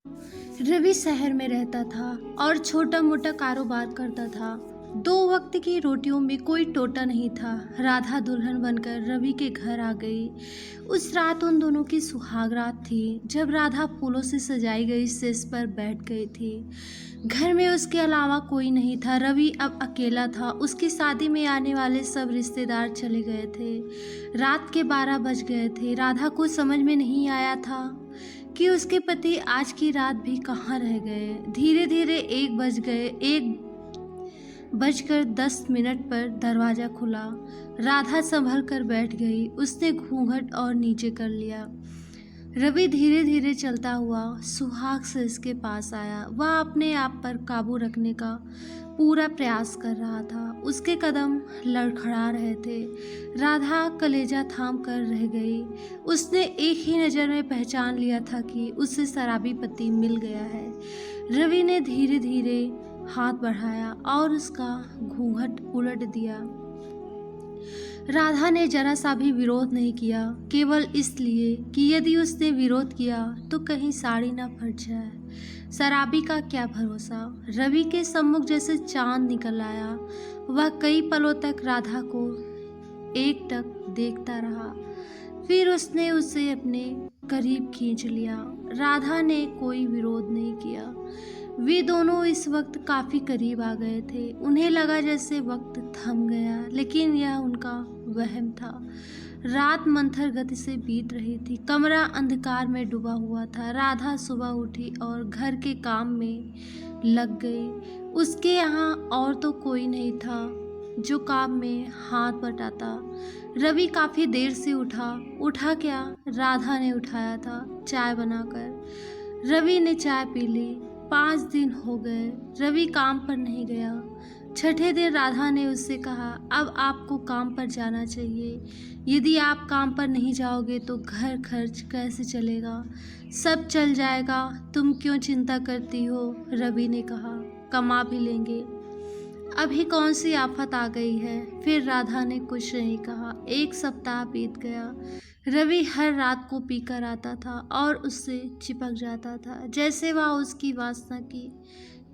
रवि शहर में रहता था और छोटा मोटा कारोबार करता था। दो वक्त की रोटियों में कोई टोटा नहीं था। राधा दुल्हन बनकर रवि के घर आ गई। उस रात उन दोनों की सुहाग रात थी। जब राधा फूलों से सजाई गई सेज पर बैठ गई थी। घर में उसके अलावा कोई नहीं था। रवि अब अकेला था। उसकी शादी में आने वाले सब रिश्तेदार चले गए थे। रात के 12 बज गए थे। राधा को समझ में नहीं आया था कि उसके पति आज की रात भी कहाँ रह गए। धीरे धीरे 1 बजकर 10 मिनट पर दरवाज़ा खुला। राधा संभल कर बैठ गई। उसने घूंघट और नीचे कर लिया। रवि धीरे धीरे चलता हुआ सुहाग से इसके पास आया। वह अपने आप पर काबू रखने का पूरा प्रयास कर रहा था। उसके कदम लड़खड़ा रहे थे। राधा कलेजा थाम कर रह गई। उसने एक ही नज़र में पहचान लिया था कि उसे शराबी पति मिल गया है। रवि ने धीरे धीरे हाथ बढ़ाया और उसका घूंघट उलट दिया। राधा ने जरा सा भी विरोध नहीं किया, केवल इसलिए कि यदि उसने विरोध किया तो कहीं साड़ी ना फट जाए। शराबी का क्या भरोसा। रवि के सम्मुख जैसे चांद निकल आया। वह कई पलों तक राधा को एकटक देखता रहा। फिर उसने उसे अपने करीब खींच लिया। राधा ने कोई विरोध नहीं किया। वे दोनों इस वक्त काफी करीब आ गए थे। उन्हें लगा जैसे वक्त थम गया, लेकिन यह उनका वहम था। रात मंथर गति से बीत रही थी। कमरा अंधकार में डूबा हुआ था। राधा सुबह उठी और घर के काम में लग गई। उसके यहाँ और तो कोई नहीं था जो काम में हाथ बटाता। रवि काफी देर से उठा क्या, राधा ने उठाया था चाय बनाकर। रवि ने चाय पी ली। 5 दिन हो गए रवि काम पर नहीं गया। छठे दिन राधा ने उससे कहा, अब आपको काम पर जाना चाहिए। यदि आप काम पर नहीं जाओगे तो घर खर्च कैसे चलेगा। सब चल जाएगा, तुम क्यों चिंता करती हो। रवि ने कहा, कमा भी लेंगे, अभी कौन सी आफत आ गई है। फिर राधा ने कुछ नहीं कहा। 1 सप्ताह बीत गया। रवि हर रात को पीकर आता था और उससे चिपक जाता था, जैसे वह उसकी वासना की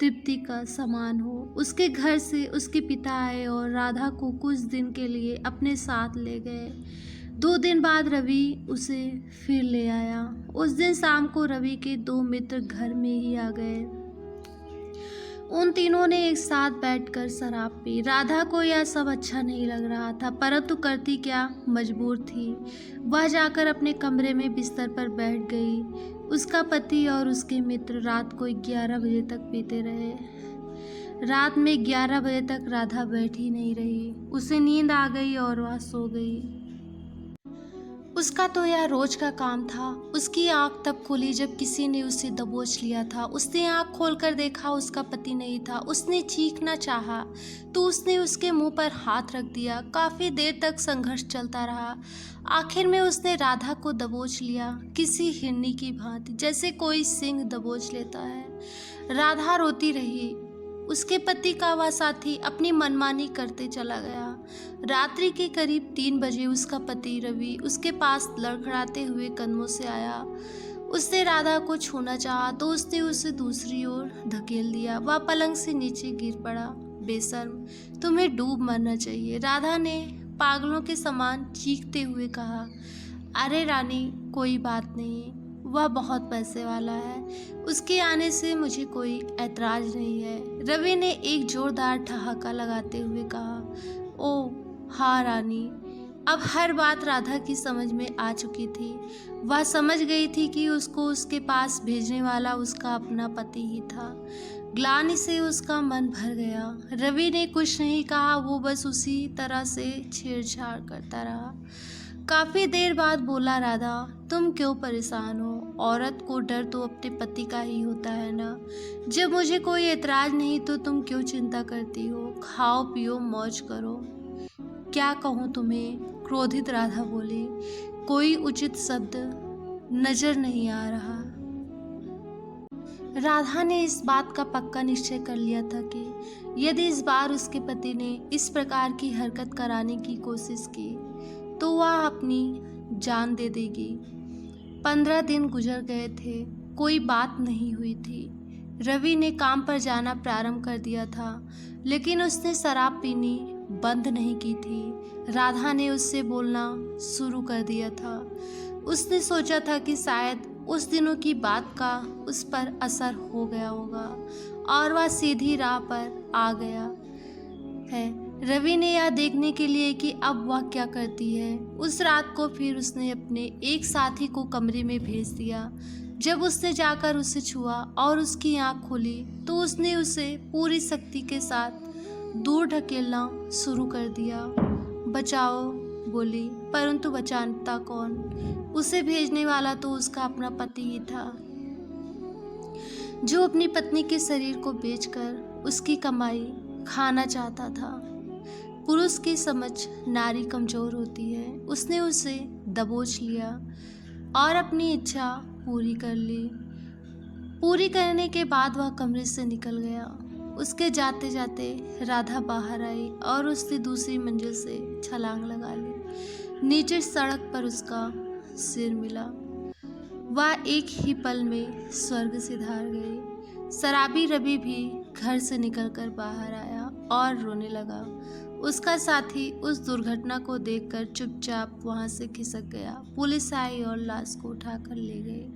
तृप्ति का समान हो। उसके घर से उसके पिता आए और राधा को कुछ दिन के लिए अपने साथ ले गए। 2 दिन बाद रवि उसे फिर ले आया। उस दिन शाम को रवि के 2 मित्र घर में ही आ गए। उन तीनों ने एक साथ बैठकर शराब पी। राधा को यह सब अच्छा नहीं लग रहा था, परंतु करती क्या, मजबूर थी। वह जाकर अपने कमरे में बिस्तर पर बैठ गई। उसका पति और उसके मित्र रात को 11 बजे तक पीते रहे। रात में 11 बजे तक राधा बैठी नहीं रही। उसे नींद आ गई और वह सो गई। उसका तो यह रोज का काम था। उसकी आंख तब खुली जब किसी ने उसे दबोच लिया था। उसने आंख खोलकर देखा, उसका पति नहीं था। उसने चीखना चाहा तो उसने उसके मुंह पर हाथ रख दिया। काफी देर तक संघर्ष चलता रहा। आखिर में उसने राधा को दबोच लिया, किसी हिरनी की भांति, जैसे कोई सिंह दबोच लेता है। राधा रोती रही। उसके पति का वह साथी अपनी मनमानी करते चला गया। रात्रि के करीब 3 बजे उसका पति रवि उसके पास लड़खड़ाते हुए कदमों से आया। उसने राधा को छूना चाहा तो उसने उसे दूसरी ओर धकेल दिया। वह पलंग से नीचे गिर पड़ा। बेशर्म, तुम्हें डूब मरना चाहिए, राधा ने पागलों के समान चीखते हुए कहा। अरे रानी, कोई बात नहीं, वह बहुत पैसे वाला है, उसके आने से मुझे कोई ऐतराज नहीं है। रवि ने एक जोरदार ठहाका लगाते हुए कहा। ओ हाँ रानी। अब हर बात राधा की समझ में आ चुकी थी। वह समझ गई थी कि उसको उसके पास भेजने वाला उसका अपना पति ही था। ग्लानि से उसका मन भर गया। रवि ने कुछ नहीं कहा, वो बस उसी तरह से छेड़छाड़ करता रहा। काफी देर बाद बोला, राधा तुम क्यों परेशान हो। औरत को डर तो अपने पति का ही होता है ना। जब मुझे कोई एतराज नहीं तो तुम क्यों चिंता करती हो। खाओ पियो मौज करो। क्या कहूँ तुम्हें, क्रोधित राधा बोली। कोई उचित शब्द नजर नहीं आ रहा। राधा ने इस बात का पक्का निश्चय कर लिया था कि यदि इस बार उसके पति ने इस प्रकार की हरकत कराने की कोशिश की तो वह अपनी जान दे देगी। 15 दिन गुजर गए थे। कोई बात नहीं हुई थी। रवि ने काम पर जाना प्रारंभ कर दिया था, लेकिन उसने शराब पीनी बंद नहीं की थी। राधा ने उससे बोलना शुरू कर दिया था। उसने सोचा था कि शायद उस दिनों की बात का उस पर असर हो गया होगा और वह सीधी राह पर आ गया है। रवि ने यह देखने के लिए कि अब वह क्या करती है, उस रात को फिर उसने अपने एक साथी को कमरे में भेज दिया। जब उसने जाकर उसे छुआ और उसकी आंख खुली तो उसने उसे पूरी शक्ति के साथ दूर ढकेलना शुरू कर दिया। बचाओ बोली, परंतु बचाता कौन? उसे भेजने वाला तो उसका अपना पति ही था, जो अपनी पत्नी के शरीर को बेचकर उसकी कमाई खाना चाहता था। पुरुष की समझ नारी कमजोर होती है। उसने उसे दबोच लिया और अपनी इच्छा पूरी कर ली। पूरी करने के बाद वह कमरे से निकल गया। उसके जाते जाते राधा बाहर आई और उसने दूसरी मंजिल से छलांग लगा ली। नीचे सड़क पर उसका सिर मिला। वह एक ही पल में स्वर्ग सिधार गई। शराबी रवि भी घर से निकलकर बाहर आया और रोने लगा। उसका साथी उस दुर्घटना को देखकर चुपचाप वहां से खिसक गया। पुलिस आई और लाश को उठाकर ले गई।